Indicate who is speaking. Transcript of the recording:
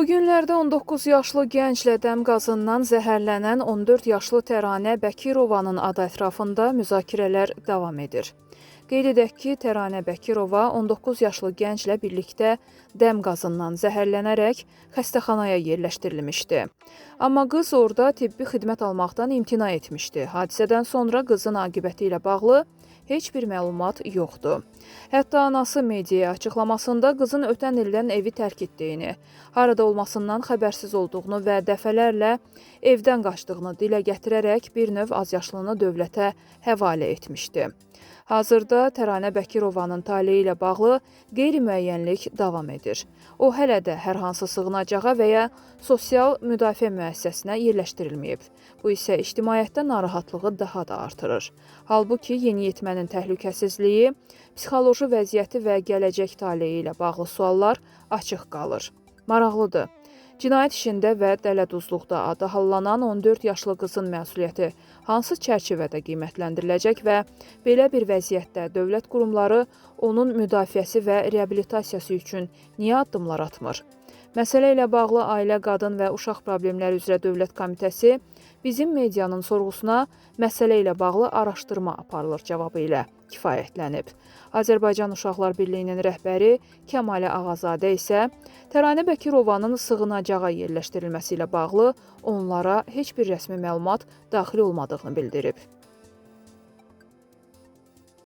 Speaker 1: Bu günlərdə 19 yaşlı gənclə dəm qazından zəhərlənən 14 yaşlı Təranə Bəkirovanın adı ətrafında müzakirələr davam edir. Qeyd edək ki, Təranə Bəkirova 19 yaşlı gənclə birlikdə dəm qazından zəhərlənərək xəstəxanaya yerləşdirilmişdi. Amma qız orada tibbi xidmət almaqdan imtina etmişdi. Hadisədən sonra qızın aqibəti ilə bağlı heç bir məlumat yoxdur. Hətta anası mediaya açıqlamasında qızın ötən ildən evi tərk etdiyini, harada olmasından xəbərsiz olduğunu və dəfələrlə evdən qaçdığını dilə gətirərək bir növ azyaşlını dövlətə həvalə etmişdi. Hazırda Təranə Bəkirovanın taleyi ilə bağlı qeyri-müəyyənlik davam edir. O hələ də hər hansı sığınacağa və ya sosial müdafiə müəssisəsinə yerləşdirilməyib. Bu isə ictimaiyyətdə narahatlığı daha da artırır. Halbuki yeniyetmənin təhlükəsizliyi, psixoloji vəziyyəti və gələcək taleyi ilə bağlı suallar açıq qalır. Maraqlıdır. Cinayət işində və dələduzluqda adı hallanan 14 yaşlı qızın məsuliyyəti hansı çərçivədə qiymətləndiriləcək və belə bir vəziyyətdə dövlət qurumları onun müdafiəsi və reabilitasiyası üçün niyə addımlar atmır? Məsələ ilə bağlı Ailə, Qadın və Uşaq Problemləri üzrə Dövlət Komitəsi bizim medianın sorğusuna məsələ ilə bağlı araşdırma aparılır cavabı ilə kifayətlənib. Azərbaycan Uşaqlar Birliyinin rəhbəri Kəmalə Ağazadə isə Təranə Bəkirovanın sığınacağa yerləşdirilməsi ilə bağlı onlara heç bir rəsmi məlumat daxil olmadığını bildirib.